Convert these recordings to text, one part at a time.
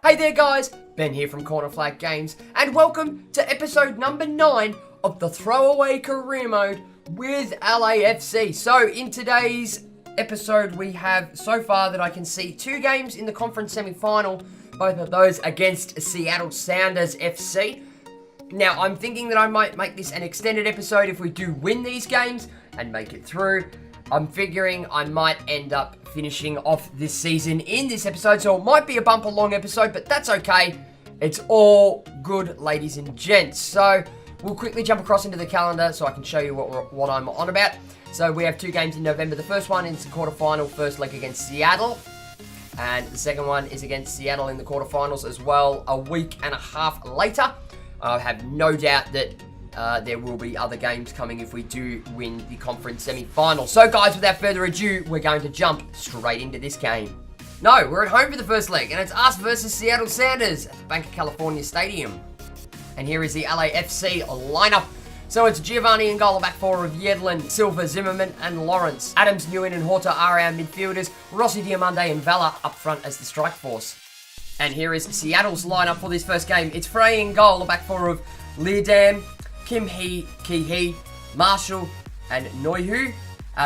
Hey there guys, Ben here from Corner Flag Games, and welcome to episode number 9 of the Throwaway career mode with LAFC. So in today's episode we have, so far that I can see, 2 games in the conference semi-final, both of those against Seattle Sounders FC. Now I'm thinking that I might make this an extended episode if we do win these games and make it through. I'm figuring I might end up finishing off this season in this episode, so it might be a bumper long episode, but that's okay. It's all good, ladies and gents. So we'll quickly jump across into the calendar so I can show you what I'm on about. So we have 2 games in November. The first one is the quarterfinal, first leg against Seattle, and the second one is against Seattle in the quarterfinals as well, a week and a half later. I have no doubt that there will be other games coming if we do win the conference semi-final. So guys, without further ado, we're going to jump straight into this game. No, we're at home for the first leg, and it's us versus Seattle Sounders at the Bank of California Stadium. And here is the LAFC lineup. So it's Giovanni in goal, a back 4 of Yedlin, Silva, Zimmerman, and Lawrence. Adams, Nguyen, and Horta are our midfielders. Rossi, Diamande, and Vela up front as the strike force. And here is Seattle's lineup for this first game. It's Frey in goal, a back 4 of Leerdam, Kim Hee, Ki Hee, Marshall, and Noihu.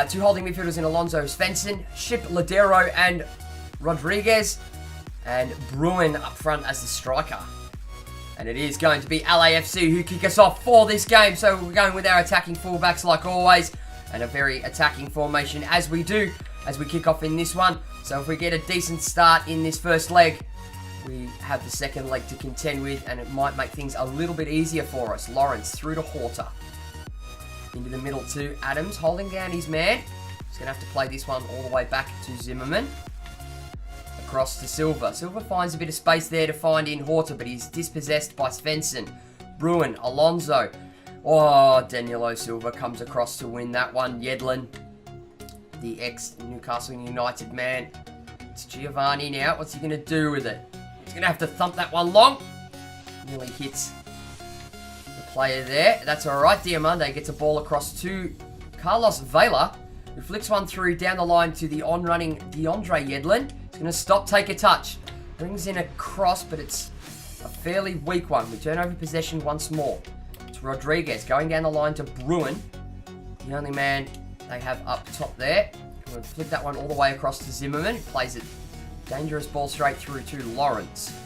2 holding midfielders in Alonso, Svensson, Ship, Ladero, and Rodriguez. And Bruin up front as the striker. And it is going to be LAFC who kick us off for this game. So we're going with our attacking fullbacks like always. And a very attacking formation as we do, as we kick off in this one. So if we get a decent start in this first leg, we have the second leg to contend with, and it might make things a little bit easier for us. Lawrence through to Horta. Into the middle to Adams, holding down his man. He's going to have to play this one all the way back to Zimmerman. Across to Silva. Silva finds a bit of space there to find in Horta, but he's dispossessed by Svensson. Bruin, Alonso. Oh, Danilo Silva comes across to win that one. Yedlin, the ex-Newcastle United man. It's Giovanni now. What's he going to do with it? He's going to have to thump that one long. Nearly hits the player there. That's all right. Diamande gets a ball across to Carlos Vela, who flicks one through down the line to the on-running DeAndre Yedlin. He's going to stop, take a touch. Brings in a cross, but it's a fairly weak one. We turn over possession once more. It's Rodriguez going down the line to Bruin, the only man they have up top there. We'll flip that one all the way across to Zimmerman. He plays it. Dangerous ball straight through to Lawrence.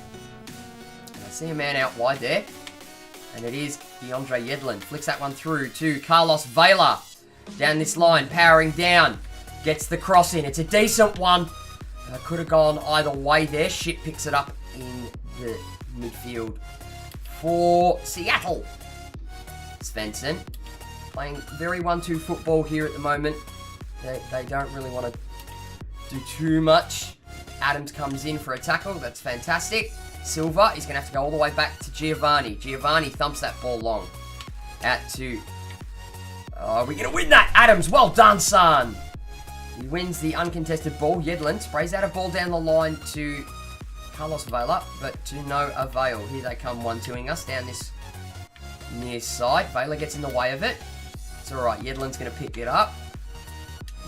And I see a man out wide there. And it is DeAndre Yedlin. Flicks that one through to Carlos Vela. Down this line, powering down. Gets the cross in. It's a decent one. Could have gone either way there. Ship picks it up in the midfield for Seattle. Svensson playing very 1-2 football here at the moment. They don't really want to do too much. Adams comes in for a tackle. That's fantastic. Silva, he's going to have to go all the way back to Giovanni. Giovanni thumps that ball long. Out to... Oh, we're going to win that. Adams, well done, son. He wins the uncontested ball. Yedlin sprays out a ball down the line to Carlos Vela, but to no avail. Here they come 1-2ing us down this near side. Vela gets in the way of it. It's all right. Yedlin's going to pick it up.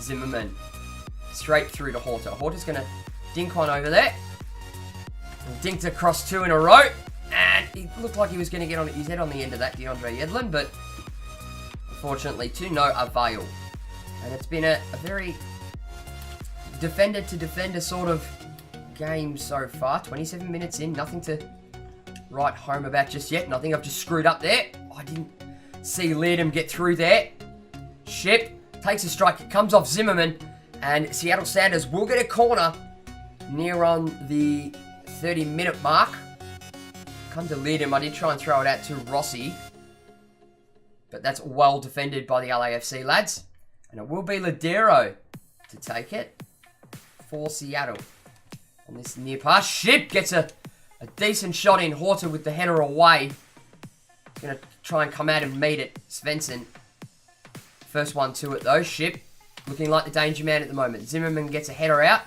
Zimmerman straight through to Horta. Horta's going to dink one over there. Dinked across 2 in a row. And he looked like he was going to get on his head on the end of that, DeAndre Yedlin, but unfortunately to no avail. And it's been a very defender-to-defender sort of game so far. 27 minutes in, nothing to write home about just yet. And I think I've just screwed up there. I didn't see Leerdam get through there. Ship takes a strike, it comes off Zimmerman, and Seattle Sounders will get a corner near on the 30-minute mark. Come to Leerdam. I did try and throw it out to Rossi, but that's well defended by the LAFC lads. And it will be Ladero to take it for Seattle. On this near pass, Ship gets a decent shot in. Horta with the header away. He's going to try and come out and meet it. Svensson. First one to it though. Ship looking like the danger man at the moment. Zimmerman gets a header out.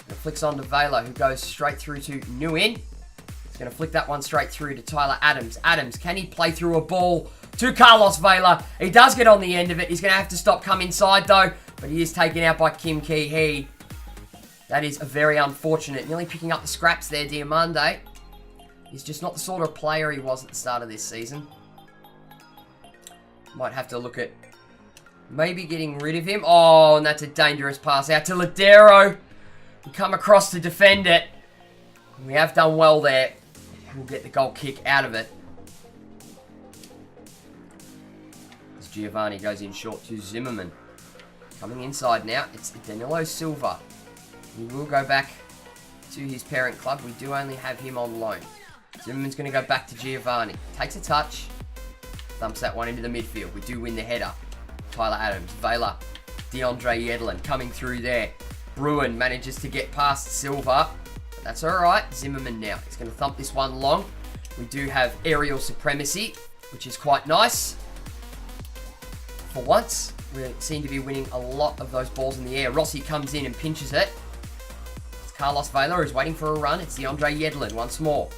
And it flicks on to Vela, who goes straight through to Nguyen. He's going to flick that one straight through to Tyler Adams. Adams, can he play through a ball to Carlos Vela? He does get on the end of it. He's going to have to stop, come inside though. But he is taken out by Kim Ki Hee. That is very unfortunate. Nearly picking up the scraps there, Diamande. He's just not the sort of player he was at the start of this season. Might have to look at maybe getting rid of him. Oh, and that's a dangerous pass out to Ladero. We come across to defend it. We have done well there. We'll get the goal kick out of it. As Giovanni goes in short to Zimmerman. Coming inside now, it's Danilo Silva. He will go back to his parent club. We do only have him on loan. Zimmerman's going to go back to Giovanni. Takes a touch. Thumps that one into the midfield. We do win the header. Tyler Adams, Vela, DeAndre Yedlin coming through there. Bruin manages to get past Silva. But that's alright. Zimmerman now. He's going to thump this one long. We do have aerial supremacy, which is quite nice. For once, we seem to be winning a lot of those balls in the air. Rossi comes in and pinches it. It's Carlos Vela who's waiting for a run. It's DeAndre Yedlin once more.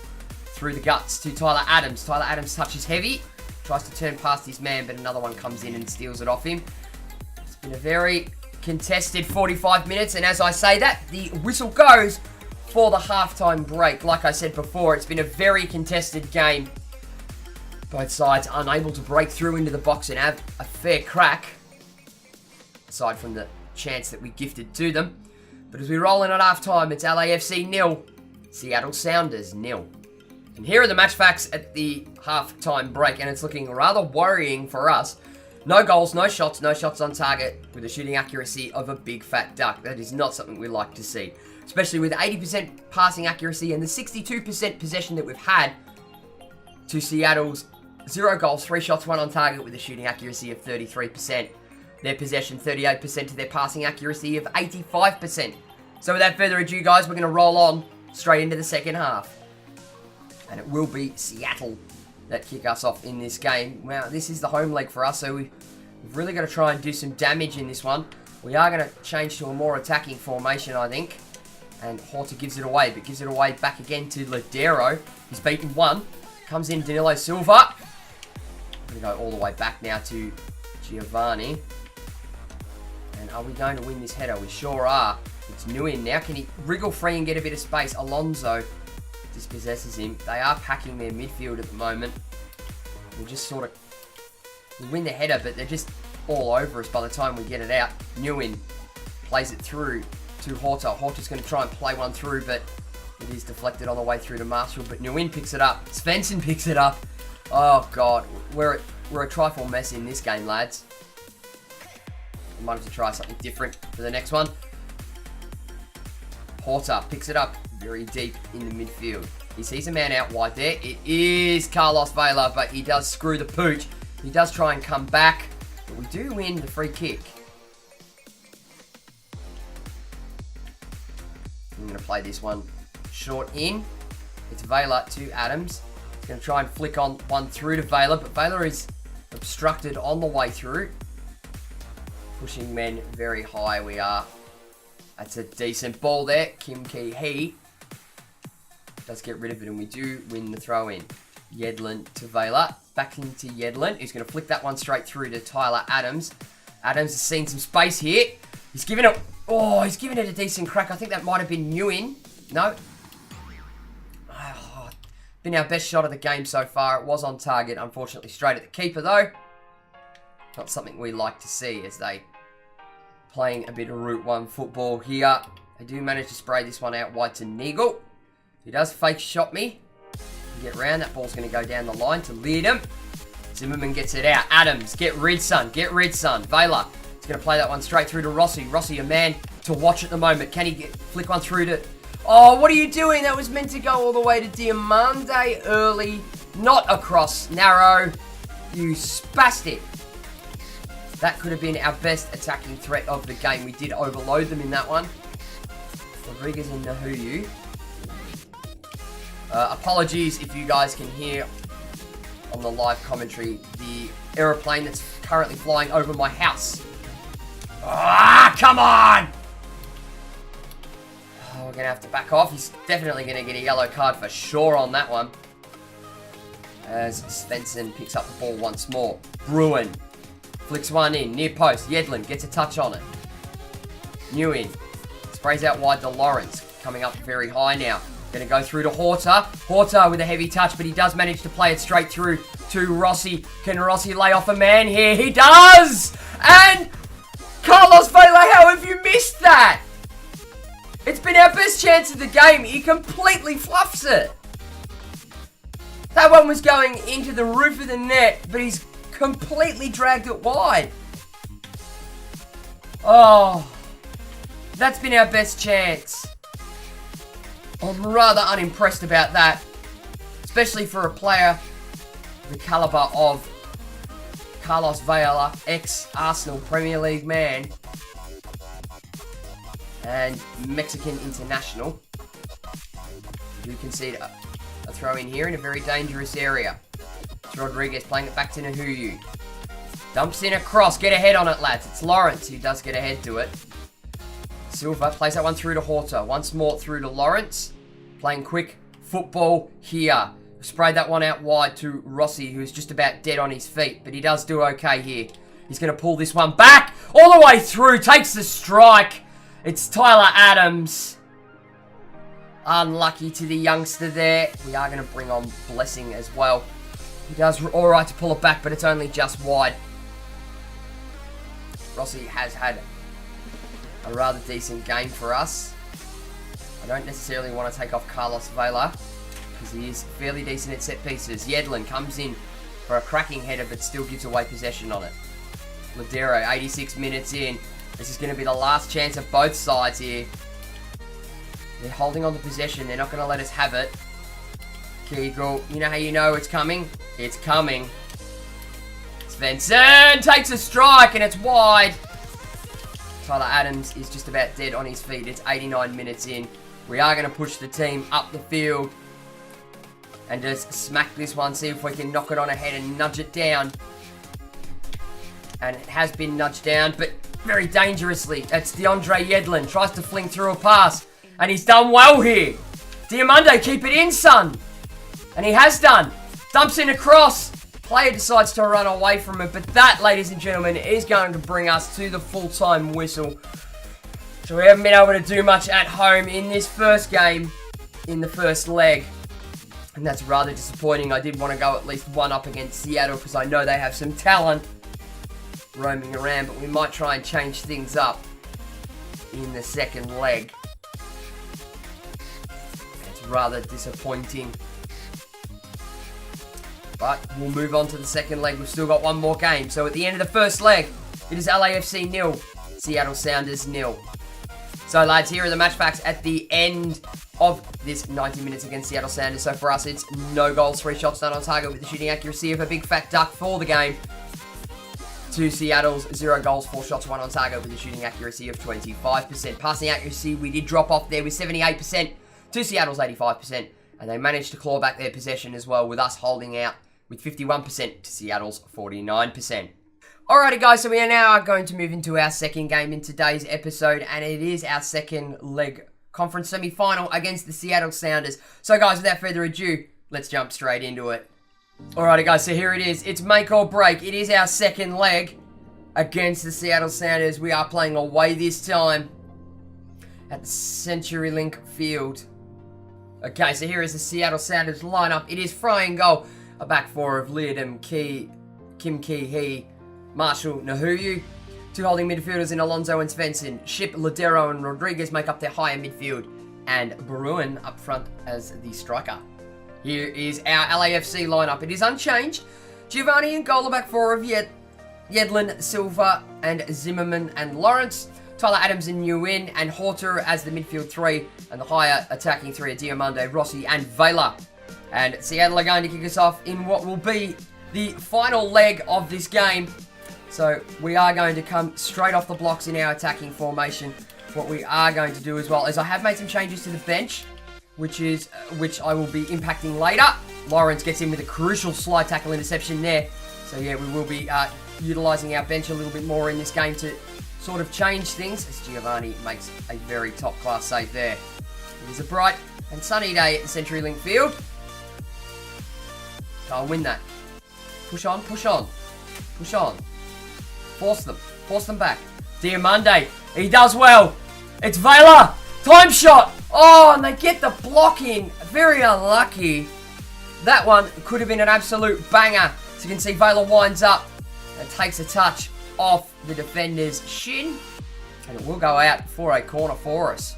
Through the guts to Tyler Adams. Tyler Adams touches heavy. Tries to turn past his man, but another one comes in and steals it off him. It's been a very contested 45 minutes, and as I say that, the whistle goes for the halftime break. Like I said before, it's been a very contested game. Both sides unable to break through into the box and have a fair crack, aside from the chance that we gifted to them. But as we roll in at halftime, it's LAFC 0, Seattle Sounders 0. And here are the match facts at the half-time break, and it's looking rather worrying for us. No goals, no shots on target, with a shooting accuracy of a big fat duck. That is not something we like to see, especially with 80% passing accuracy and the 62% possession that we've had to Seattle's 0 goals, 3 shots, 1 on target with a shooting accuracy of 33%. Their possession, 38% to their passing accuracy of 85%. So without further ado, guys, we're going to roll on straight into the second half. And it will be Seattle that kick us off in this game. Well, this is the home leg for us, so we've really got to try and do some damage in this one. We are going to change to a more attacking formation, I think. And Horta gives it away, but gives it away back again to Ladero. He's beaten one. Comes in Danilo Silva. We're going to go all the way back now to Giovanni. And are we going to win this header? We sure are. It's Nguyen now. Can he wriggle free and get a bit of space? Alonso dispossesses him. They are packing their midfield at the moment. We'll just sort of... We win the header, but they're just all over us by the time we get it out. Nguyen plays it through to Horta. Horta's going to try and play one through, but it is deflected on the way through to Marshall. But Nguyen picks it up. Svensson picks it up. Oh, God. We're a trifle mess in this game, lads. We might have to try something different for the next one. Horta picks it up very deep in the midfield. He sees a man out wide there. It is Carlos Vela, but he does screw the pooch. He does try and come back, but we do win the free kick. I'm going to play this one short in. It's Vela to Adams. He's going to try and flick on one through to Vela, but Vela is obstructed on the way through. Pushing men very high we are. That's a decent ball there. Kim Ki-hee does get rid of it, and we do win the throw-in. Yedlin to Vela. Back into Yedlin, who's going to flick that one straight through to Tyler Adams. Adams has seen some space here. He's given it... Oh, he's given it a decent crack. I think that might have been Nguyen. No. Oh, been our best shot of the game so far. It was on target, unfortunately straight at the keeper, though. Not something we like to see as they playing a bit of Route 1 football here. They do manage to spray this one out wide to Neagle. He does fake shot me. Get round. That ball's going to go down the line to Leadham. Zimmerman gets it out. Adams, get rid, son. Get rid, son. Vela is going to play that one straight through to Rossi. Rossi, a man to watch at the moment. Can he flick one through to... Oh, what are you doing? That was meant to go all the way to Diamande early. Not across. Narrow. You spastic. That could have been our best attacking threat of the game. We did overload them in that one. Rodriguez and Nahuyu. Apologies if you guys can hear on the live commentary the aeroplane that's currently flying over my house. Ah, come on! Oh, we're going to have to back off. He's definitely going to get a yellow card for sure on that one. As Svensson picks up the ball once more. Bruin flicks one in, near post. Yedlin gets a touch on it. Nguyen sprays out wide to Lawrence. Coming up very high now. Going to go through to Horta. Horta with a heavy touch, but he does manage to play it straight through to Rossi. Can Rossi lay off a man here? He does! And Carlos Vela, how have you missed that? It's been our best chance of the game. He completely fluffs it. That one was going into the roof of the net, but he's completely dragged it wide. Oh, that's been our best chance. I'm rather unimpressed about that, especially for a player the caliber of Carlos Vela, ex-Arsenal Premier League man and Mexican international. You can see a throw in here in a very dangerous area. It's Rodriguez playing it back to Nahuyu. Dumps in a cross. Get ahead on it, lads. It's Lawrence who does get ahead to it. Silva plays that one through to Horta. Once more through to Lawrence. Playing quick football here. Sprayed that one out wide to Rossi, who's just about dead on his feet. But he does do okay here. He's going to pull this one back. All the way through. Takes the strike. It's Tyler Adams. Unlucky to the youngster there. We are going to bring on Blessing as well. He does alright to pull it back, but it's only just wide. Rossi has had a rather decent game for us. I don't necessarily want to take off Carlos Vela, because he is fairly decent at set pieces. Yedlin comes in for a cracking header, but still gives away possession on it. Ladero, 86 minutes in. This is going to be the last chance of both sides here. They're holding on to possession. They're not going to let us have it. Kegel, you know how you know it's coming? It's coming. Svensson takes a strike and it's wide. Tyler Adams is just about dead on his feet. It's 89 minutes in. We are going to push the team up the field and just smack this one. See if we can knock it on ahead and nudge it down. And it has been nudged down, but very dangerously. It's DeAndre Yedlin. Tries to fling through a pass. And he's done well here. Diamande, keep it in, son. And he has done. Dumps in a cross. Player decides to run away from it. But that, ladies and gentlemen, is going to bring us to the full-time whistle. So we haven't been able to do much at home in this first game, in the first leg. And that's rather disappointing. I did want to go at least one up against Seattle because I know they have some talent roaming around. But we might try and change things up in the second leg. It's rather disappointing. But we'll move on to the second leg. We've still got one more game. So at the end of the first leg, it is LAFC 0, Seattle Sounders 0. So lads, here are the match facts at the end of this 90 minutes against Seattle Sounders. So for us, it's no goals, 3 shots done on target with the shooting accuracy of a big fat duck for the game. To Seattle's 0 goals, 4 shots, 1 on target with a shooting accuracy of 25%. Passing accuracy, we did drop off there with 78% to Seattle's 85%. And they managed to claw back their possession as well, with us holding out with 51% to Seattle's 49%. Alrighty guys, so we are now going to move into our second game in today's episode, and it is our second leg conference semi-final against the Seattle Sounders. So guys, without further ado, let's jump straight into it. Alrighty guys, so here it is. It's make or break. It is our second leg against the Seattle Sounders. We are playing away this time at the CenturyLink Field. Okay, so here is the Seattle Sounders lineup. It is Frying goal. A back four of Liadam, Kim Ki-hee, Marshall, Nahuyu. 2 holding midfielders in Alonso and Svensson. Ship, Ladero and Rodriguez make up their higher midfield. And Bruin up front as the striker. Here is our LAFC lineup. It is unchanged. Giovanni and goal, back four of Yedlin, Silva and Zimmerman and Lawrence. Tyler Adams and Nguyen and Horter as the midfield 3. And the higher attacking 3 are Diamande, Rossi and Vela. And Seattle are going to kick us off in what will be the final leg of this game. So we are going to come straight off the blocks in our attacking formation. What we are going to do as well is I have made some changes to the bench, which I will be impacting later. Lawrence gets in with a crucial slide tackle interception there. So yeah, we will be utilising our bench a little bit more in this game to sort of change things, as Giovanni makes a very top class save there. It is a bright and sunny day at the CenturyLink Field. I'll win that. Push on, push on, push on. Force them back. Diamande, he does well. It's Vela, time shot. Oh, and they get the block in. Very unlucky. That one could have been an absolute banger. So you can see Vela winds up and takes a touch off the defender's shin. And it will go out for a corner for us.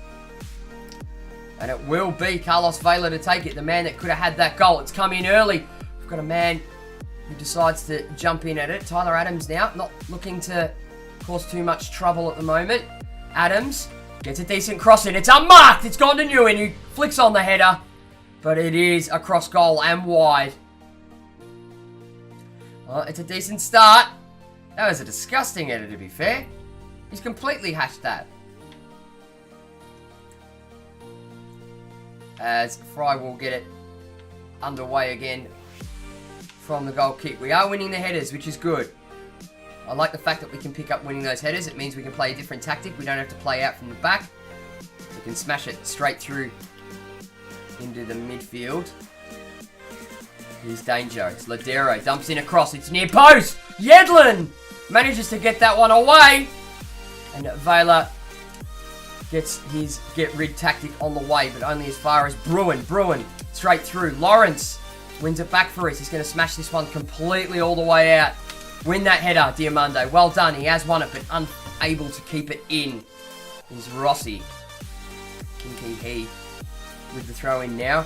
And it will be Carlos Vela to take it. The man that could have had that goal. It's come in early. We've got a man who decides to jump in at it. Tyler Adams now. Not looking to cause too much trouble at the moment. Adams gets a decent cross in. It's unmarked. It's gone to Nguyen, who flicks on the header. But it is a cross goal and wide. Well, it's a decent start. That was a disgusting header, to be fair. He's completely hashed that. As Fry will get it underway again from the goal kick. We are winning the headers, which is good. I like the fact that we can pick up winning those headers. It means we can play a different tactic. We don't have to play out from the back. We can smash it straight through into the midfield. Here's danger. It's Ladero. Dumps in a cross. It's near post. Yedlin manages to get that one away. And Vela gets his get rid tactic on the way, but only as far as Bruin. Bruin straight through. Lawrence wins it back for us. He's going to smash this one completely all the way out. Win that header, Diamande. Well done. He has won it, but unable to keep it in. Is Rossi. Kinky he with the throw in now.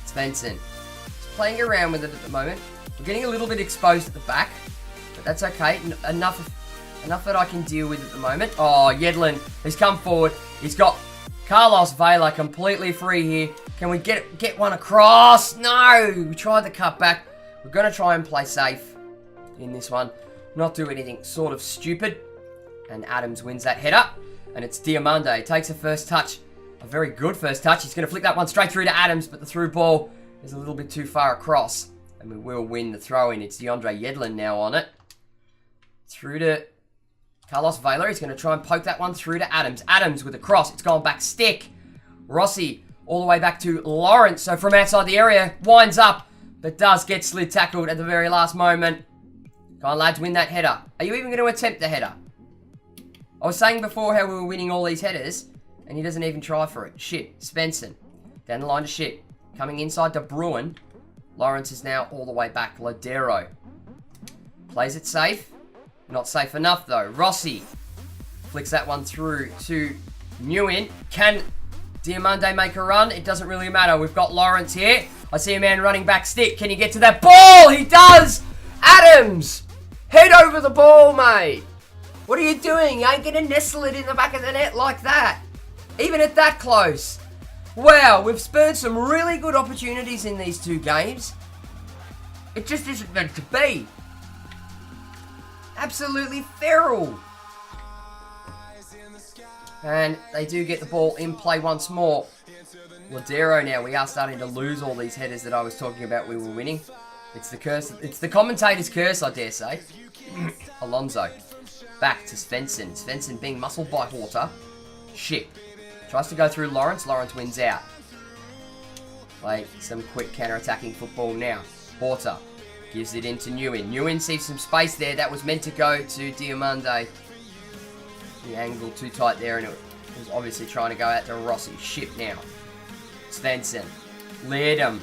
Svensson. He's playing around with it at the moment. We're getting a little bit exposed at the back, but that's okay. Enough that I can deal with at the moment. Oh, Yedlin has come forward. He's got Carlos Vela completely free here. Can we get one across? No! We tried the cut back. We're going to try and play safe in this one. Not do anything sort of stupid. And Adams wins that header. And it's Diamande. Takes a first touch. A very good first touch. He's going to flick that one straight through to Adams, but the through ball is a little bit too far across. And we will win the throw-in. It's DeAndre Yedlin now on it. Through to Carlos Vela. He's going to try and poke that one through to Adams. Adams with a cross. It's gone back stick. Rossi all the way back to Lawrence. So from outside the area, winds up, but does get slid tackled at the very last moment. Come on, lads, win that header. Are you even going to attempt the header? I was saying before how we were winning all these headers, and he doesn't even try for it. Shit. Svensson. Down the line to shit. Coming inside to Bruin. Lawrence is now all the way back. Ladero. Plays it safe. Not safe enough, though. Rossi. Flicks that one through to Nguyen. Can Diamande make a run? It doesn't really matter. We've got Lawrence here. I see a man running back stick. Can he get to that ball? He does! Adams! Head over the ball, mate. What are you doing? You ain't going to nestle it in the back of the net like that. Even at that close. Wow, we've spurred some really good opportunities in these two games. It just isn't meant to be. Absolutely feral. And they do get the ball in play once more. Ladero now. We are starting to lose all these headers that I was talking about we were winning. It's the curse. It's the commentator's curse, I dare say. Alonso. Back to Svensson. Svensson being muscled by Horta. Shit. Tries to go through Lawrence. Lawrence wins out. Play some quick counter-attacking football now. Horta gives it into Nguyen. Nguyen sees some space there. That was meant to go to Diamande. The angle too tight there, and it was obviously trying to go out to Rossi. Shit now. Svensson. Led him.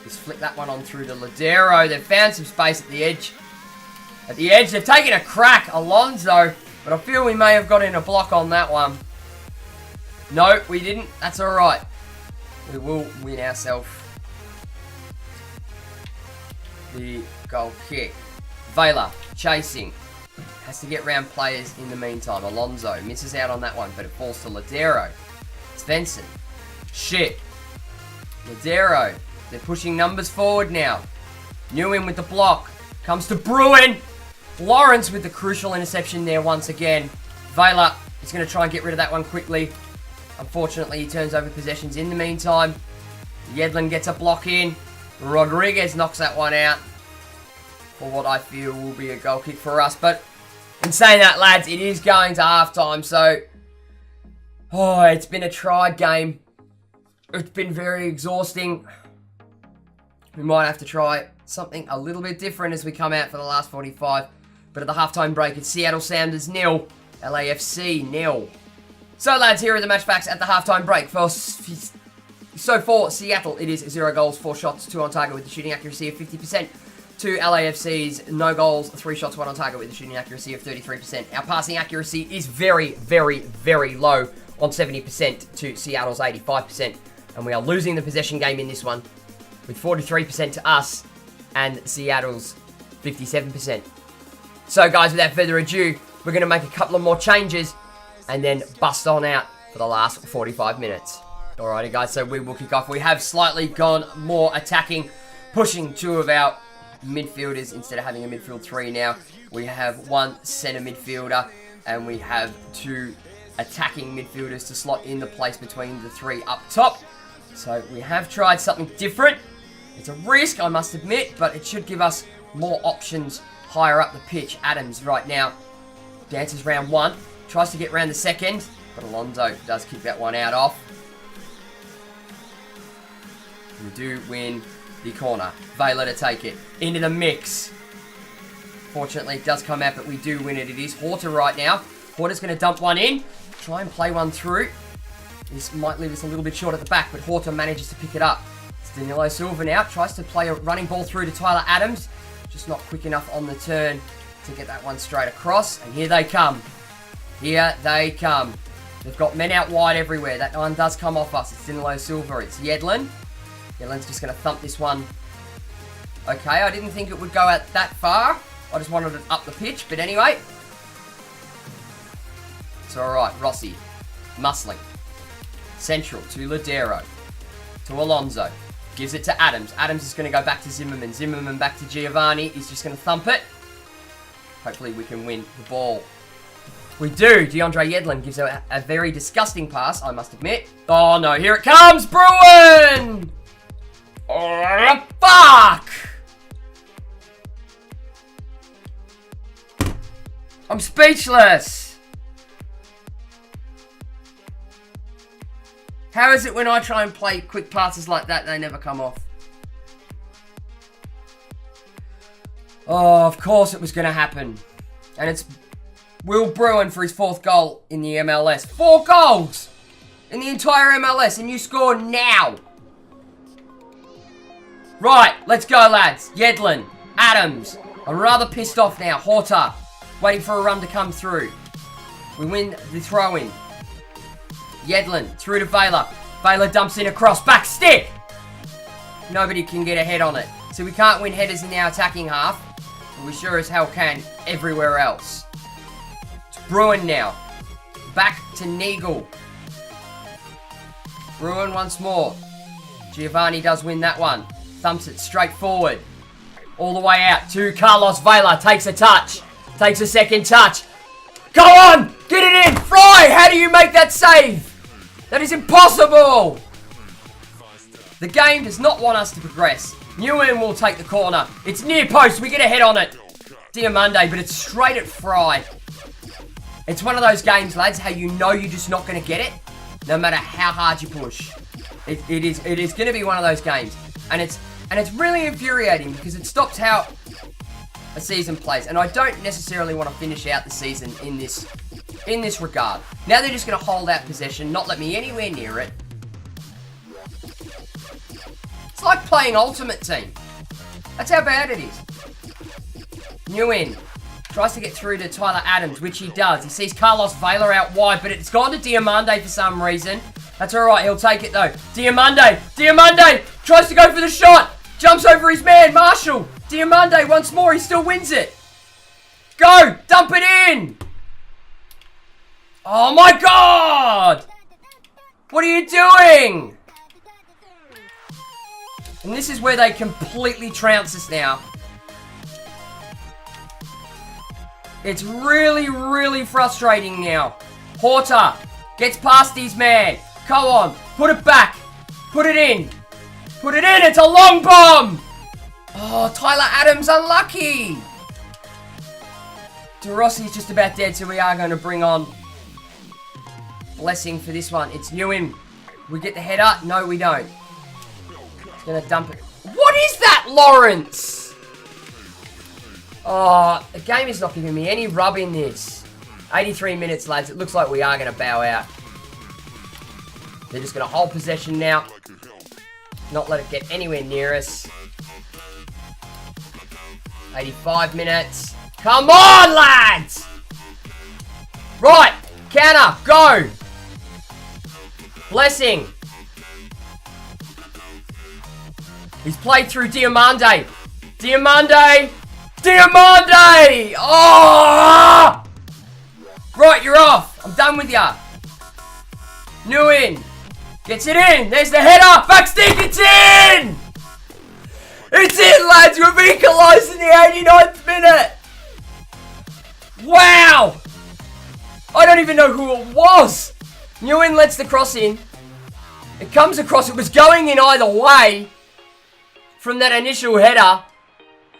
Just flick that one on through to Ladero. They've found some space at the edge. At the edge, they've taken a crack. Alonso. But I feel we may have got in a block on that one. No, we didn't. That's alright. We will win ourselves the goal kick. Vela chasing. Has to get round players in the meantime. Alonso misses out on that one, but it falls to Ladero. Svensson. Shit. Ladero. They're pushing numbers forward now. Nguyen with the block. Comes to Bruin. Lawrence with the crucial interception there once again. Vela is going to try and get rid of that one quickly. Unfortunately, he turns over possessions in the meantime. Yedlin gets a block in. Rodriguez knocks that one out for what I feel will be a goal kick for us. But in saying that, lads, it is going to halftime. So, it's been a tried game. It's been very exhausting. We might have to try something a little bit different as we come out for the last 45. But at the halftime break, it's Seattle Sounders 0, LAFC 0. So, lads, here are the match facts at the halftime break. For Seattle, it is 0 goals, 4 shots, 2 on target with a shooting accuracy of 50%. To LAFC's, no goals, 3 shots, 1 on target with a shooting accuracy of 33%. Our passing accuracy is very, very, very low on 70% to Seattle's 85%. And we are losing the possession game in this one with 43% to us and Seattle's 57%. So, guys, without further ado, we're going to make a couple of more changes and then bust on out for the last 45 minutes. Alrighty, guys, so we will kick off. We have slightly gone more attacking, pushing 2 of our midfielders instead of having a midfield 3 now. We have 1 centre midfielder and we have 2 attacking midfielders to slot in the place between the 3 up top. So we have tried something different. It's a risk, I must admit, but it should give us more options higher up the pitch. Adams right now dances round 1, tries to get round the second, but Alonso does kick that one out off. We do win the corner. Vela to take it into the mix. Fortunately, it does come out, but we do win it. It is Horta right now. Horta's going to dump one in, try and play one through. This might leave us a little bit short at the back, but Horta manages to pick it up. Danilo Silva now tries to play a running ball through to Tyler Adams. Just not quick enough on the turn to get that one straight across. And here they come. Here they come. They've got men out wide everywhere. That one does come off us. It's Danilo Silva. It's Yedlin. Yedlin's just going to thump this one. Okay, I didn't think it would go out that far. I just wanted it up the pitch. But anyway. It's alright. Rossi. Musling. Central to Ladero. To Alonso. Gives it to Adams. Adams is going to go back to Zimmerman. Zimmerman back to Giovanni. He's just going to thump it. Hopefully we can win the ball. We do. DeAndre Yedlin gives a very disgusting pass, I must admit. Oh no, here it comes. Bruin! Oh, fuck! I'm speechless. How is it when I try and play quick passes like that, they never come off? Oh, of course it was going to happen. And it's Will Bruin for his 4th goal in the MLS. 4 goals in the entire MLS, and you score now. Right, let's go, lads. Yedlin, Adams. I'm rather pissed off now. Horta, waiting for a run to come through. We win the throw-in. Yedlin, through to Vela. Vela dumps in a cross. Back stick! Nobody can get a head on it. So we can't win headers in our attacking half. But we sure as hell can everywhere else. It's Bruin now. Back to Neagle. Bruin once more. Giovanni does win that one. Thumps it straight forward. All the way out to Carlos Vela. Takes a touch. Takes a second touch. Go on! Get it in! Fry! How do you make that save? That is impossible! The game does not want us to progress. Nguyen will take the corner. It's near post. We get a head on it. Diamande, but it's straight at Fry. It's one of those games, lads, how you know you're just not going to get it, no matter how hard you push. It is going to be one of those games. And it's really infuriating because it stops how a season plays. And I don't necessarily want to finish out the season in this regard. Now they're just going to hold out possession, not let me anywhere near it. It's like playing Ultimate Team. That's how bad it is. Nguyen tries to get through to Tyler Adams, which he does. He sees Carlos Vela out wide, but it's gone to Diamande for some reason. That's alright, he'll take it though. Diamande tries to go for the shot. Jumps over his man, Marshall. Diamande once more, he still wins it. Go, dump it in. Oh my god! What are you doing? And this is where they completely trounce us now. It's really, really frustrating now. Horta gets past his man. Go on, put it back. Put it in. Put it in, it's a long bomb! Oh, Tyler Adams unlucky! De Rossi's just about dead, so we are going to bring on Blessing for this one. It's Nguyen. We get the header? No, we don't. He's going to dump it. What is that, Lawrence? Oh, the game is not giving me any rub in this. 83 minutes, lads. It looks like we are going to bow out. They're just going to hold possession now. Not let it get anywhere near us. 85 minutes. Come on, lads! Right, counter, go! Blessing. He's played through Diamande. Diamande! Diamande! Oh! Right, you're off. I'm done with ya. Nguyen gets it in. There's the header. Back stick. It's in. It's in, lads. We've equalised in the 89th minute. Wow. I don't even know who it was. Nguyen lets the cross in. It comes across. It was going in either way from that initial header.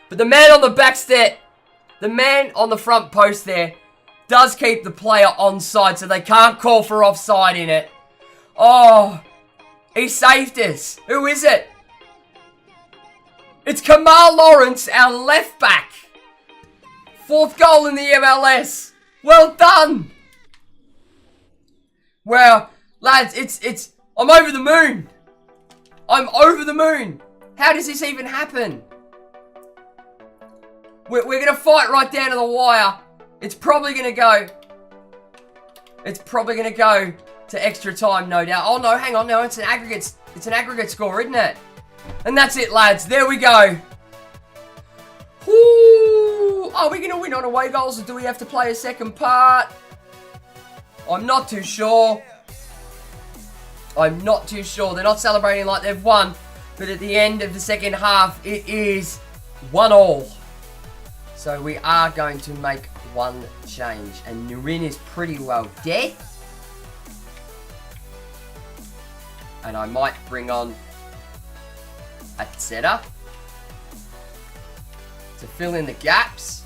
But the man on the back step, the man on the front post there, does keep the player onside, so they can't call for offside in it. Oh, he saved us. Who is it? It's Kamal Lawrence, our left back. 4th goal in the MLS. Well done. Well, lads, I'm over the moon. I'm over the moon. How does this even happen? We're going to fight right down to the wire. It's probably going to go. It's probably going to go to extra time, no doubt. Oh, no, hang on. No, it's an aggregate score, isn't it? And that's it, lads. There we go. Ooh, are we going to win on away goals, or do we have to play a second part? I'm not too sure. I'm not too sure. They're not celebrating like they've won. But at the end of the second half, it is 1-1. So we are going to make one change. And Nurin is pretty well dead. And I might bring on Atzeta to fill in the gaps.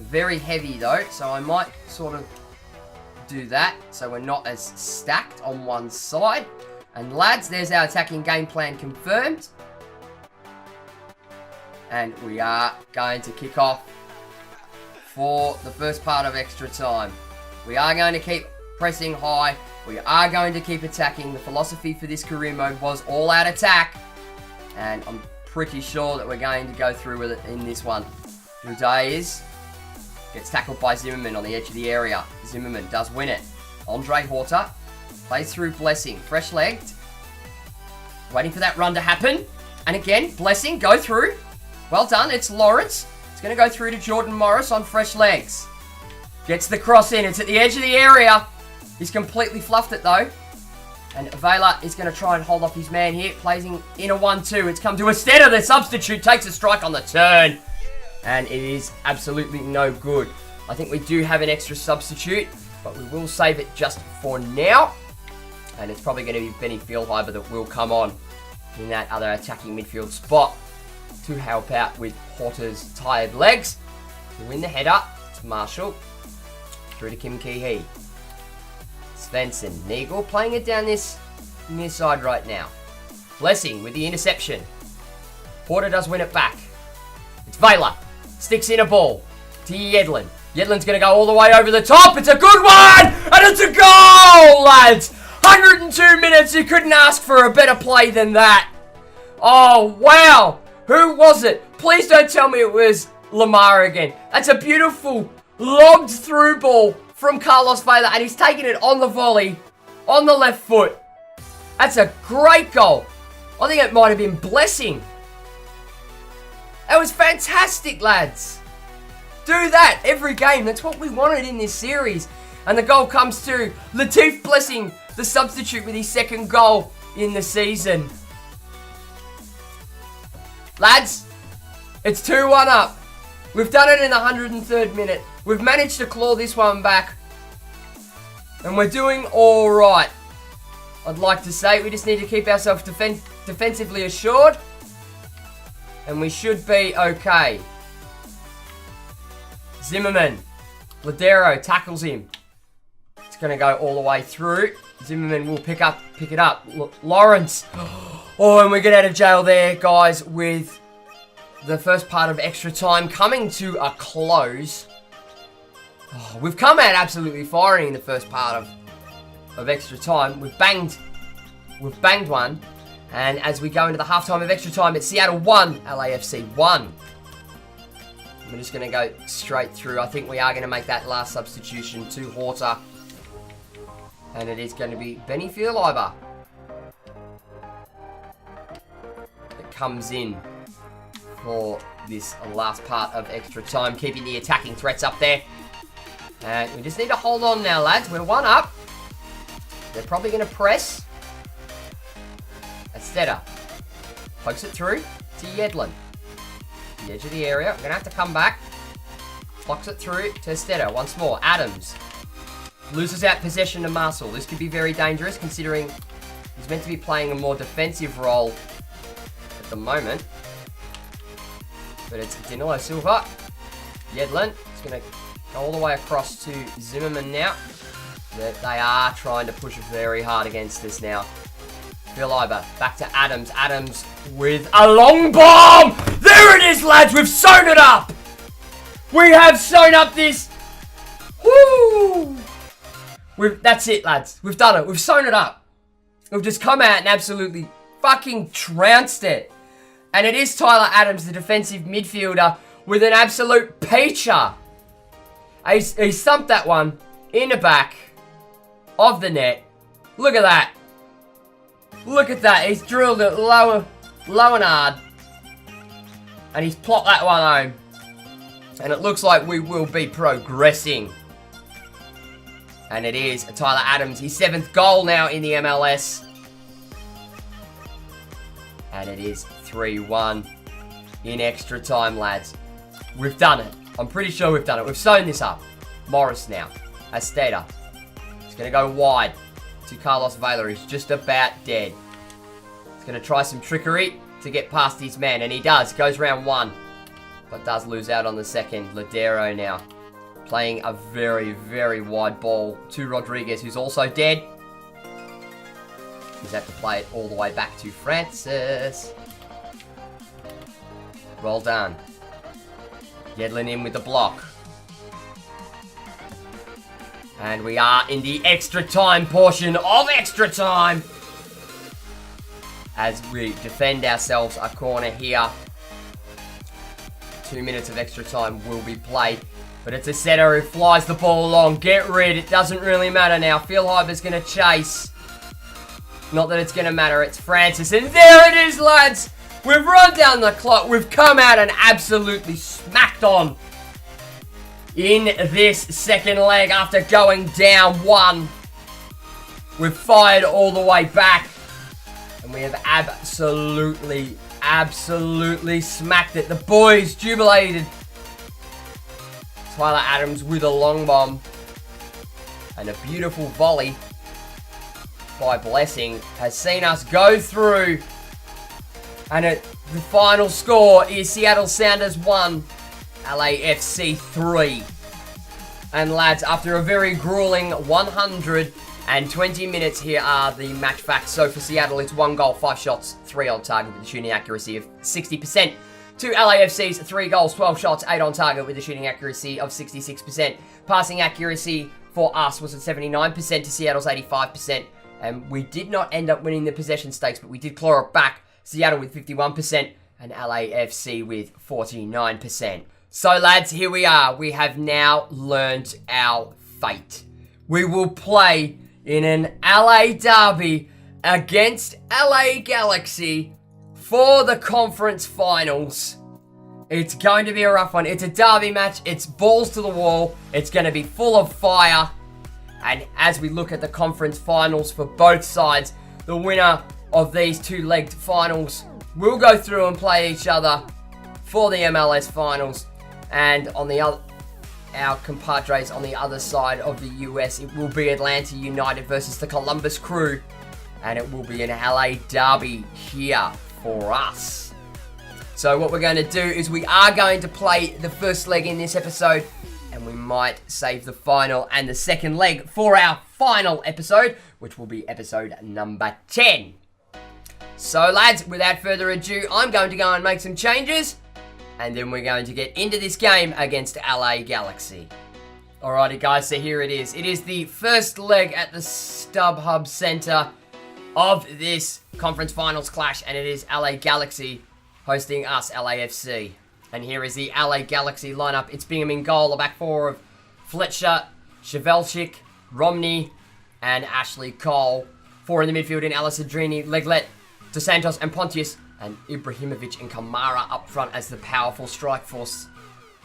Very heavy though, so I might sort of do that so we're not as stacked on one side. And lads, there's our attacking game plan confirmed. And we are going to kick off for the first part of extra time. We are going to keep pressing high. We are going to keep attacking. The philosophy for this career mode was all-out attack. And I'm pretty sure that we're going to go through with it in this one. Rudayes gets tackled by Zimmerman on the edge of the area. Zimmerman does win it. Andre Horta plays through Blessing. Fresh-legged. Waiting for that run to happen. And again, Blessing, go through. Well done, it's Lawrence. It's going to go through to Jordan Morris on fresh legs. Gets the cross in. It's at the edge of the area. He's completely fluffed it though. And Avila is going to try and hold off his man here. Plays in a 1-2. It's come to Esteta. The substitute takes a strike on the turn. And it is absolutely no good. I think we do have an extra substitute, but we will save it just for now. And it's probably going to be Benny Fieldhiver that will come on in that other attacking midfield spot to help out with Porter's tired legs. To win the header, it's Marshall. Through to Kim Ki-hee. Svensson. Neagle playing it down this near side right now. Blessing with the interception. Porter does win it back. It's Vela. Sticks in a ball to Yedlin. Yedlin's going to go all the way over the top. It's a good one! And it's a goal, lads! 102 minutes. You couldn't ask for a better play than that. Oh, wow. Who was it? Please don't tell me it was Lamar again. That's a beautiful lobbed through ball from Carlos Vela, and he's taking it on the volley, on the left foot. That's a great goal. I think it might have been Blessing. That was fantastic, lads. Do that every game. That's what we wanted in this series. And the goal comes to Latif Blessing, the substitute, with his second goal in the season. Lads, it's 2-1 up. We've done it in the 103rd minute. We've managed to claw this one back. And we're doing alright. I'd like to say we just need to keep ourselves defensively assured. And we should be okay. Zimmerman. Ladero tackles him. It's going to go all the way through. Zimmerman will pick it up. Lawrence. Oh, and we get out of jail there, guys, with the first part of extra time coming to a close. Oh, we've come out absolutely firing in the first part of of extra time. We've banged one. And as we go into the halftime of extra time, it's Seattle 1, LAFC 1. We're just going to go straight through. I think we are going to make that last substitution to Horta. And it is going to be Benny Fearliber that comes in for this last part of extra time, keeping the attacking threats up there. And we just need to hold on now, lads. We're 1 up. They're probably going to press. Esteta pokes it through to Yedlin. The edge of the area. We're going to have to come back. Blocks it through to Esteta once more. Adams loses out possession to Marcel. This could be very dangerous considering he's meant to be playing a more defensive role at the moment. But it's Danilo Silva. Yedlin is going to go all the way across to Zimmerman now. They are trying to push very hard against us now. Fearliber back to Adams. Adams with a long bomb! There it is, lads! We've sewn it up! We have sewn up this! Woo! That's it, lads. We've done it. We've sewn it up. We've just come out and absolutely fucking trounced it. And it is Tyler Adams, the defensive midfielder, with an absolute peacher. He thumped that one in the back of the net. Look at that. Look at that. He's drilled it low and hard. And he's plopped that one home. And it looks like we will be progressing. And it is Tyler Adams, his 7th goal now in the MLS. And it is 3-1 in extra time, lads. We've done it. I'm pretty sure we've done it. We've sewn this up. Morris now. Esteta. He's going to go wide to Carlos Vela. He's just about dead. He's going to try some trickery to get past his man. And he does. Goes round 1. But does lose out on the second. Ladero now. Playing a very, very wide ball to Rodriguez, who's also dead. He's had to play it all the way back to Francis. Well done. Yedlin in with the block. And we are in the extra time portion of extra time. As we defend ourselves a corner here. 2 minutes of extra time will be played. But it's a setter who flies the ball along. Get rid. It doesn't really matter now. Fearliber's going to chase. Not that it's going to matter. It's Francis. And there it is, lads. We've run down the clock. We've come out and absolutely smacked on in this second leg after going down 1. We've fired all the way back. And we have absolutely smacked it. The boys jubilated. Tyler Adams with a long bomb. And a beautiful volley by Blessing has seen us go through. And the final score is Seattle Sounders 1, LAFC 3. And lads, after a very grueling 120 minutes, here are the match facts. So for Seattle, it's 1 goal, 5 shots, 3 on target with a shooting accuracy of 60%. To LAFC's 3 goals, 12 shots, 8 on target with a shooting accuracy of 66%. Passing accuracy for us was at 79% to Seattle's 85%. And we did not end up winning the possession stakes, but we did claw it back. Seattle with 51% and LAFC with 49%. So lads, here we are. We have now learnt our fate. We will play in an LA derby against LA Galaxy for the conference finals. It's going to be a rough one. It's a derby match. It's balls to the wall. It's going to be full of fire. And as we look at the conference finals for both sides, the winner of these 2-legged finals will go through and play each other for the MLS finals. And on the other, our compadres on the other side of the US, it will be Atlanta United versus the Columbus Crew. And it will be an LA derby here for us. So what we're going to do is we are going to play the first leg in this episode, and we might save the final and the second leg for our final episode, which will be episode number 10. So lads, without further ado, I'm going to go and make some changes, and then we're going to get into this game against LA Galaxy. Alrighty guys, so here it is. It is the first leg at the StubHub Center of this conference finals clash, and it is LA Galaxy hosting us, LAFC. And here is the LA Galaxy lineup. It's Bingham in goal, a back four of Fletcher, Chevelchik, Romney, and Ashley Cole. Four in the midfield in Alessandrini, Leglet, Dos Santos, and Pontius, and Ibrahimovic and Kamara up front as the powerful strike force.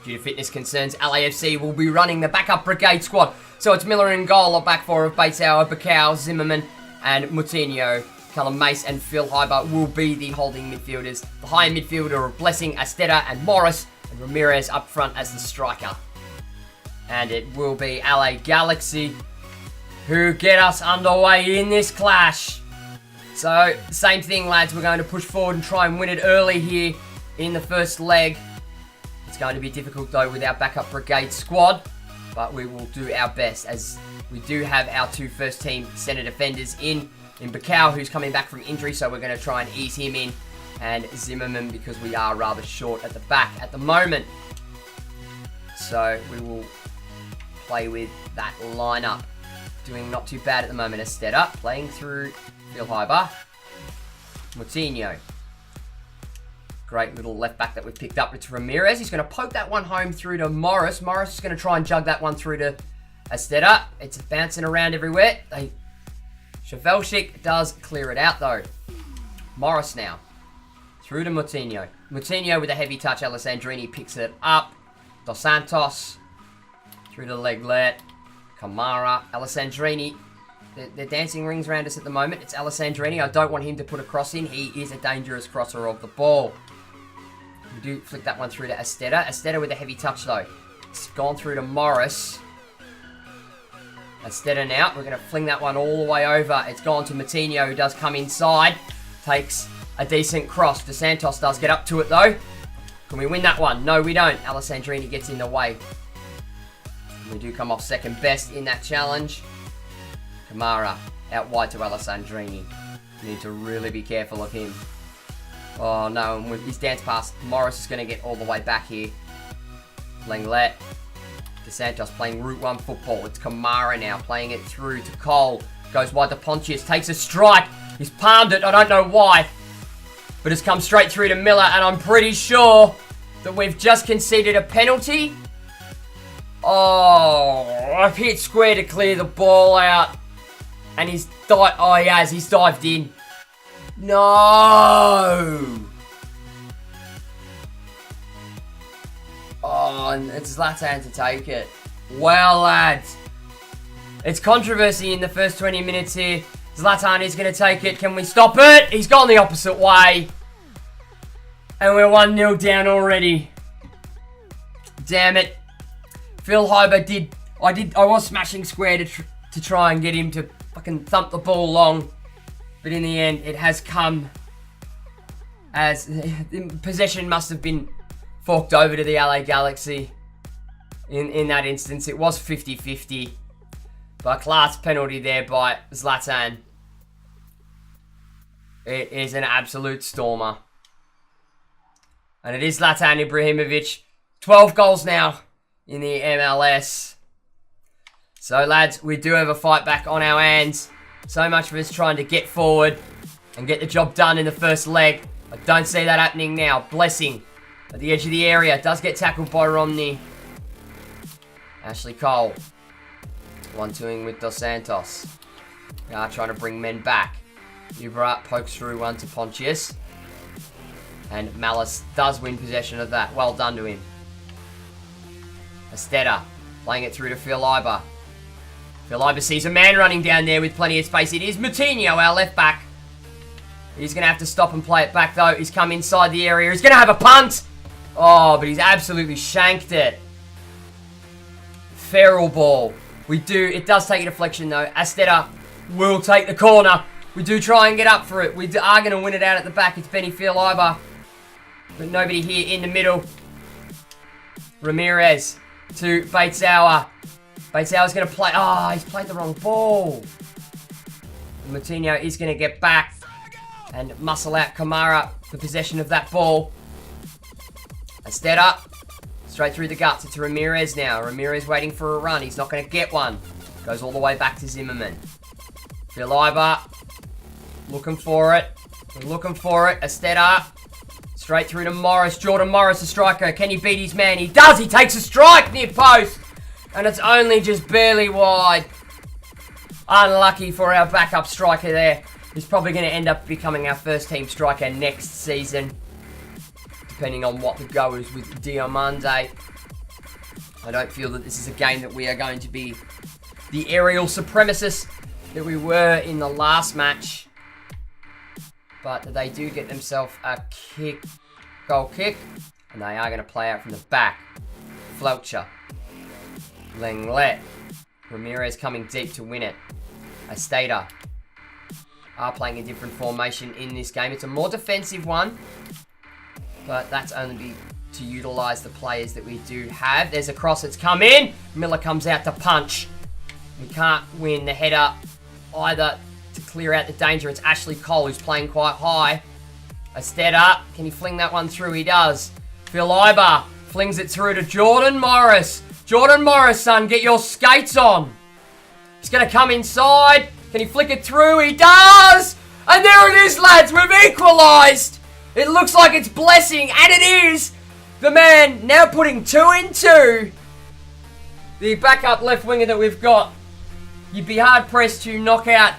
Due to fitness concerns, LAFC will be running the backup brigade squad. So it's Miller in goal, a back four of Batesauer, Bacau, Zimmerman, and Moutinho. Callum Mace and Phil Hyber will be the holding midfielders. The high midfielder of Blessing, Asteta, and Morris, and Ramirez up front as the striker. And it will be LA Galaxy who get us underway in this clash. So, same thing, lads. We're going to push forward and try and win it early here in the first leg. It's going to be difficult, though, with our backup brigade squad. But we will do our best, as we do have our two first-team centre defenders in Bacau, who's coming back from injury. So we're going to try and ease him in. And Zimmerman, because we are rather short at the back at the moment. So we will play with that lineup. Doing not too bad at the moment. Asteta playing through Phil Hyber. Moutinho. Great little left back that we've picked up. It's Ramirez. He's going to poke that one home through to Morris. Morris is going to try and jug that one through to Asteta. It's bouncing around everywhere. Chevelchik does clear it out, though. Morris now. Through to Moutinho. Moutinho with a heavy touch. Alessandrini picks it up. Dos Santos. Through to Leglet. Kamara. Alessandrini. They're dancing rings around us at the moment. It's Alessandrini. I don't want him to put a cross in. He is a dangerous crosser of the ball. We do flick that one through to Asteta. Asteta with a heavy touch, though. It's gone through to Morris. Asteta now. We're going to fling that one all the way over. It's gone to Moutinho, who does come inside. Takes a decent cross. Dos Santos does get up to it, though. Can we win that one? No, we don't. Alessandrini gets in the way. We do come off second best in that challenge. Kamara out wide to Alessandrini. Need to really be careful of him. Oh no, and with his dance pass, Morris is going to get all the way back here. Lenglet. Dos Santos playing Route 1 football. It's Kamara now playing it through to Cole. Goes wide to Pontius. Takes a strike. He's palmed it. I don't know why. But it's come straight through to Miller. And I'm pretty sure that we've just conceded a penalty. Oh, I've hit square to clear the ball out. And he's dived. Oh, he has. He's dived in. No. Oh, and it's Zlatan to take it. Well, lads. It's controversy in the first 20 minutes here. Zlatan is going to take it. Can we stop it? He's gone the opposite way. And we're 1-0 down already. Damn it. Phil Hyber I was smashing square to try and get him to fucking thump the ball long. But in the end, it has come as possession must have been forked over to the LA Galaxy. In that instance, it was 50-50. But class penalty there by Zlatan. It is an absolute stormer. And it is Zlatan Ibrahimovic. 12 goals now in the MLS. So, lads, we do have a fight back on our hands. So much for us trying to get forward and get the job done in the first leg. I don't see that happening now. Blessing at the edge of the area. Does get tackled by Romney. Ashley Cole. 1-2ing with Dos Santos. Trying to bring men back. Ubrat pokes through one to Pontius. And Malice does win possession of that. Well done to him. Asteta playing it through to Phil Hyber. Phil Hyber sees a man running down there with plenty of space. It is Moutinho, our left back. He's going to have to stop and play it back, though. He's come inside the area. He's going to have a punt. Oh, but he's absolutely shanked it. Feral ball. It does take a deflection, though. Asteta will take the corner. We do try and get up for it. We are going to win it out at the back. It's Benny Phil Hyber. But nobody here in the middle. Ramirez to Batesauer. Batesauer's going to play. Oh, he's played the wrong ball. Moutinho is going to get back and muscle out Kamara for possession of that ball. Asteta Straight through the guts. It's Ramirez now. Ramirez waiting for a run. He's not going to get one. Goes all the way back to Zimmerman. Filiber. Looking for it. We're looking for it. Esteta. Straight through to Morris. Jordan Morris, the striker. Can he beat his man? He does. He takes a strike near post. And it's only just barely wide. Unlucky for our backup striker there. He's probably going to end up becoming our first team striker next season. Depending on what the go is with Diamande. I don't feel that this is a game that we are going to be the aerial supremacists that we were in the last match. But they do get themselves a goal kick. And they are going to play out from the back. Fletcher. Lenglet. Ramirez coming deep to win it. Esteta are playing a different formation in this game. It's a more defensive one. But that's only to utilise the players that we do have. There's a cross that's come in. Miller comes out to punch. We can't win the header either to clear out the danger. It's Ashley Cole who's playing quite high. Esteta, can he fling that one through? He does. Filiber flings it through to Jordan Morris. Jordan Morris, son, get your skates on. He's going to come inside. Can he flick it through? He does! And there it is, lads. We've equalised. It looks like it's Blessing, and it is. The man now putting 2 in 2. The backup left winger that we've got. You'd be hard-pressed to knock out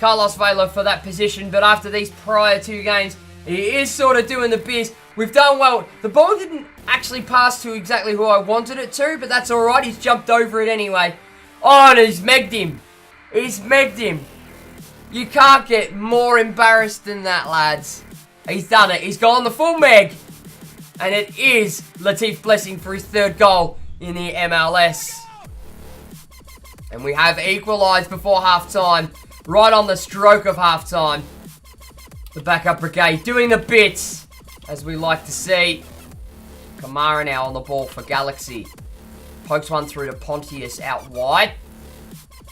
Carlos Vela for that position, but after these prior 2 games, he is sort of doing the biz. We've done well. The ball didn't actually pass to exactly who I wanted it to, but that's alright. He's jumped over it anyway. Oh, and he's megged him. He's megged him. You can't get more embarrassed than that, lads. He's done it. He's gone the full meg. And it is Latif Blessing for his 3rd goal in the MLS. And we have equalised before half-time. Right on the stroke of half-time. The backup brigade doing the bits, as we like to see. Kamara now on the ball for Galaxy. Pokes one through to Pontius out wide.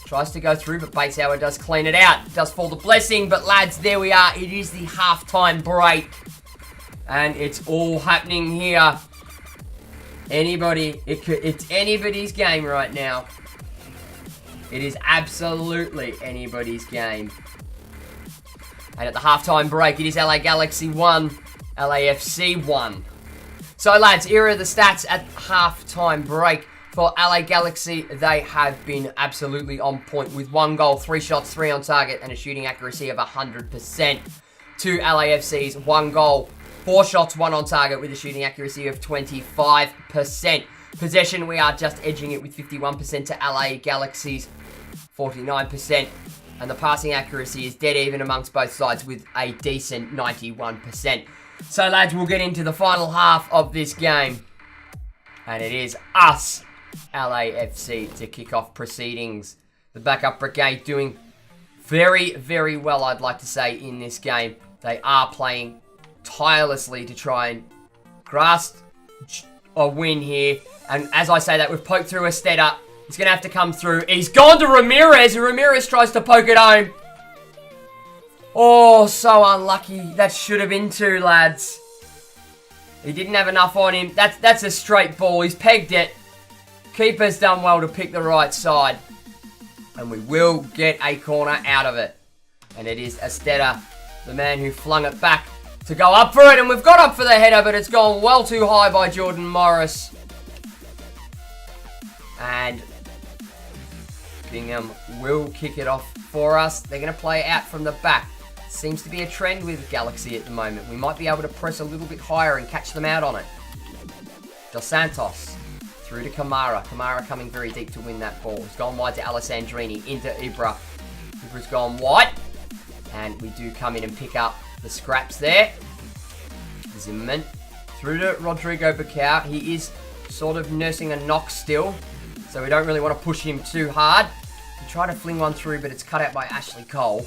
Tries to go through, but Batesauer does clean it out. Does fall to Blessing, but lads, there we are. It is the halftime break. And it's all happening here. It's anybody's game right now. It is absolutely anybody's game. And at the halftime break, it is LA Galaxy 1, LAFC 1. So lads, here are the stats at halftime break. For LA Galaxy, they have been absolutely on point with 1 goal, 3 shots, 3 on target, and a shooting accuracy of 100%. To LAFC's 1 goal, 4 shots, 1 on target with a shooting accuracy of 25%. Possession, we are just edging it with 51% to LA Galaxy's 49%. And the passing accuracy is dead even amongst both sides with a decent 91%. So lads, we'll get into the final half of this game. And it is us, LAFC, to kick off proceedings. The backup brigade doing very, very well, I'd like to say, in this game. They are playing tirelessly to try and grasp a win here. And as I say that, we've poked through Esteta. He's going to have to come through. He's gone to Ramirez, and Ramirez tries to poke it home. Oh, so unlucky. That should have been 2, lads. He didn't have enough on him. That's a straight ball. He's pegged it. Keeper's done well to pick the right side. And we will get a corner out of it. And it is Esteta, the man who flung it back to go up for it. And we've got up for the header, but it's gone well too high by Jordan Morris. And Bingham will kick it off for us. They're going to play out from the back. Seems to be a trend with Galaxy at the moment. We might be able to press a little bit higher and catch them out on it. Dos Santos through to Kamara. Kamara coming very deep to win that ball. He's gone wide to Alessandrini, into Ibra. Ibra's gone wide. And we do come in and pick up the scraps there. Zimmerman through to Rodrigo Bacau. He is sort of nursing a knock still, so we don't really want to push him too hard. We try to fling one through, but it's cut out by Ashley Cole.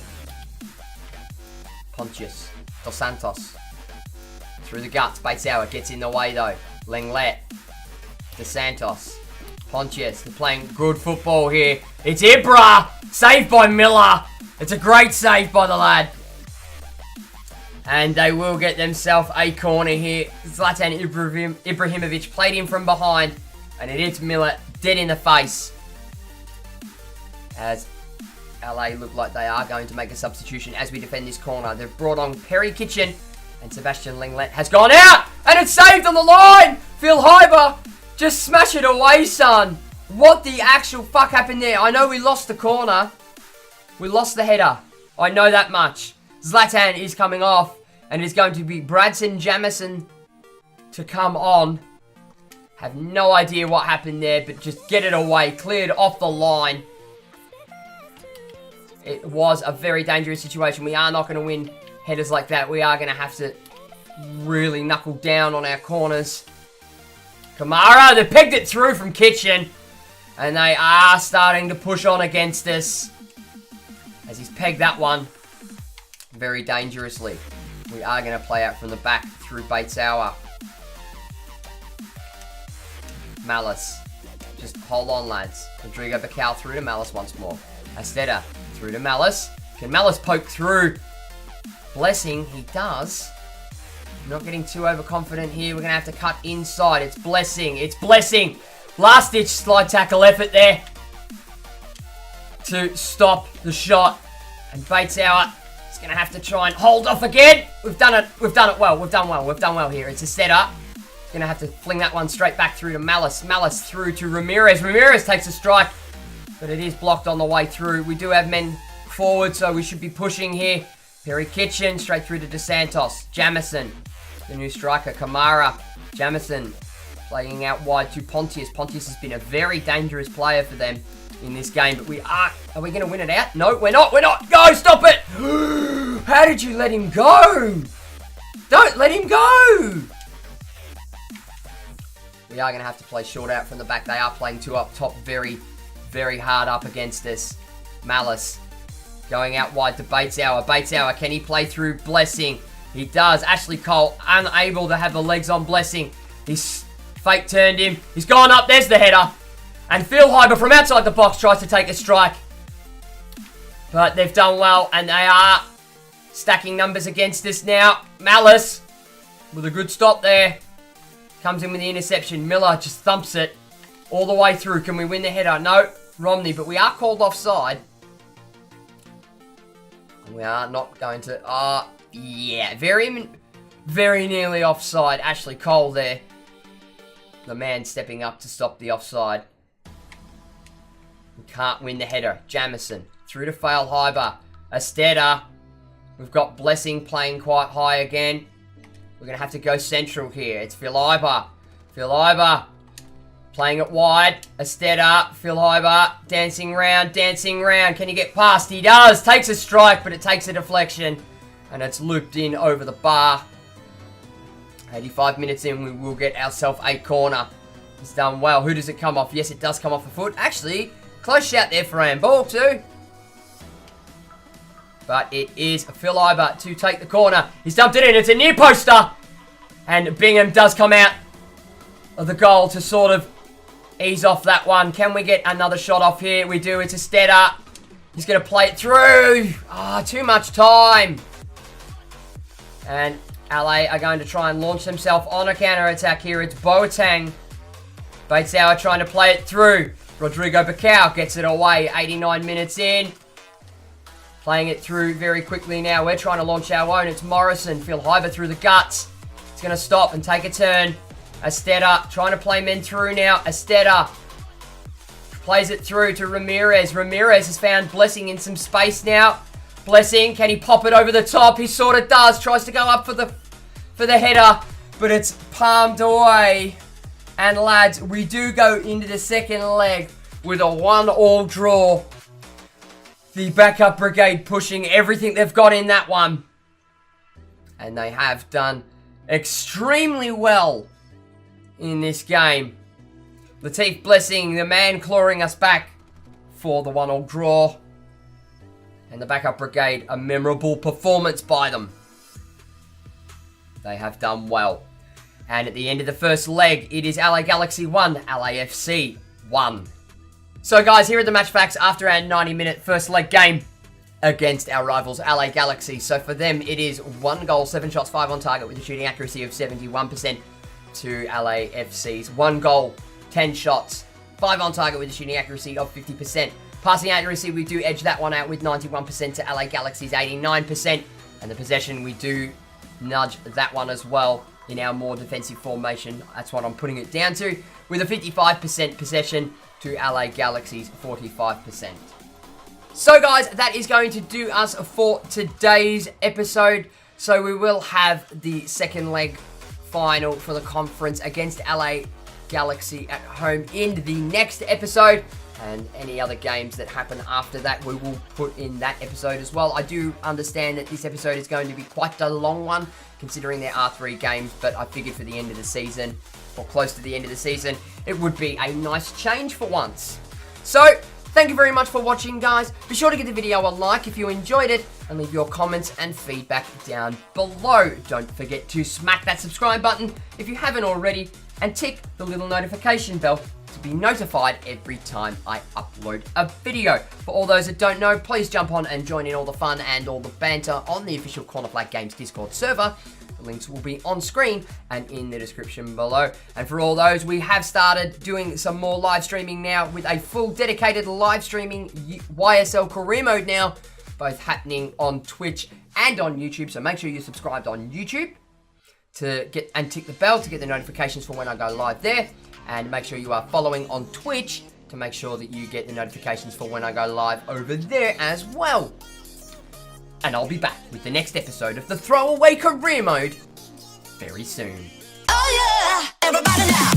Pontius, Dos Santos, through the guts, Batesauer gets in the way though. Lenglet, Dos Santos, Pontius, they're playing good football here. It's Ibra, saved by Miller. It's a great save by the lad. And they will get themselves a corner here. Zlatan Ibrahimovic played in from behind. And it hits Miller dead in the face. As LA look like they are going to make a substitution as we defend this corner. They've brought on Perry Kitchen. And Sebastian Lenglet has gone out. And it's saved on the line. Phil Hyber, just smash it away, son. What the actual fuck happened there? I know we lost the corner. We lost the header. I know that much. Zlatan is coming off. And it is going to be Bradson Jamison to come on. Have no idea what happened there. But just get it away. Cleared off the line. It was a very dangerous situation. We are not going to win headers like that. We are going to have to really knuckle down on our corners. Kamara, they pegged it through from Kitchen. And they are starting to push on against us. As he's pegged that one very dangerously. We are going to play out from the back through Batesauer. Malice. Just hold on, lads. Rodrigo Bacall through to Malice once more. Esteta through to Malice. Can Malice poke through? Blessing, he does. Not getting too overconfident here. We're going to have to cut inside. It's Blessing. It's Blessing. Last-ditch slide tackle effort there to stop the shot. And Batesauer is going to have to try and hold off again. We've done it. We've done it well. We've done well. We've done well here. It's a setup. Going to have to fling that one straight back through to Malice. Malice through to Ramirez. Ramirez takes a strike, but it is blocked on the way through. We do have men forward, so we should be pushing here. Perry Kitchen straight through to DeSantos. Jamison, the new striker. Kamara. Jamison playing out wide to Pontius. Pontius has been a very dangerous player for them in this game, but are we going to win it out? No, we're not. We're not. Go, stop it. How did you let him go? Don't let him go. We are going to have to play short out from the back. They are playing two up top very, very hard up against us. Malice going out wide to Batesauer. Batesauer, can he play through Blessing? He does. Ashley Cole unable to have the legs on Blessing. He's fake turned him. He's gone up. There's the header. And Phil Hyber from outside the box tries to take a strike. But they've done well, and they are stacking numbers against us now. Malice with a good stop there. Comes in with the interception. Miller just thumps it all the way through. Can we win the header? No, Romney, but we are called offside. We are not going to... yeah, very nearly offside. Ashley Cole there. The man stepping up to stop the offside. We can't win the header. Jamison through to Fail Hyber. Esteta. We've got Blessing playing quite high again. We're going to have to go central here. It's Phil Hyber. Phil Hyber playing it wide. Esteta. Phil Hyber dancing round, dancing round. Can he get past? He does. Takes a strike, but it takes a deflection. And it's looped in over the bar. 85 minutes in, we will get ourselves a corner. It's done well. Who does it come off? Yes, it does come off the foot. Actually, close shout there for handball too. But it is Phil Hyber to take the corner. He's dumped it in. It's a near poster. And Bingham does come out of the goal to sort of ease off that one. Can we get another shot off here? We do. It's a Esteta. He's going to play it through. Too much time. And LA are going to try and launch themselves on a counter-attack here. It's Boateng. Batesauer trying to play it through. Rodrigo Bacall gets it away. 89 minutes in. Playing it through very quickly now. We're trying to launch our own. It's Morrison. Phil Hyber through the guts. It's going to stop and take a turn. Esteta trying to play men through now. Esteta plays it through to Ramirez. Ramirez has found Blessing in some space now. Blessing, can he pop it over the top? He sort of does. Tries to go up for the header, but it's palmed away. And lads, we do go into the second leg with a 1-1 draw. The backup brigade pushing everything they've got in that one. And they have done extremely well in this game. Latif Blessing, the man clawing us back for the 1-1 draw. And the backup brigade, a memorable performance by them. They have done well. And at the end of the first leg, it is LA Galaxy 1, LAFC 1. So guys, here are the match facts after our 90-minute first leg game. against our rivals LA Galaxy. So for them, it is 1 goal, 7 shots, 5 on target with a shooting accuracy of 71% to LAFC's 1 goal, 10 shots, 5 on target with a shooting accuracy of 50%. Passing accuracy, we do edge that one out with 91% to LA Galaxy's 89%. And the possession, we do nudge that one as well in our more defensive formation. That's what I'm putting it down to, with a 55% possession to LA Galaxy's 45%. So guys, that is going to do us for today's episode. So we will have the second leg final for the conference against LA Galaxy at home in the next episode. And any other games that happen after that, we will put in that episode as well. I do understand that this episode is going to be quite a long one, considering there are 3 games, but I figured for the end of the season, or close to the end of the season, it would be a nice change for once. So, thank you very much for watching, guys. Be sure to give the video a like if you enjoyed it, and leave your comments and feedback down below. Don't forget to smack that subscribe button if you haven't already, and tick the little notification bell to be notified every time I upload a video. For all those that don't know, please jump on and join in all the fun and all the banter on the official Corner Flag Games Discord server. The links will be on screen and in the description below. And for all those, we have started doing some more live streaming now with a full dedicated live streaming YSL career mode now, both happening on Twitch and on YouTube. So make sure you're subscribed on YouTube to get and tick the bell to get the notifications for when I go live there. And make sure you are following on Twitch to make sure that you get the notifications for when I go live over there as well. And I'll be back with the next episode of the Throwaway Career Mode very soon. Oh yeah, everybody now.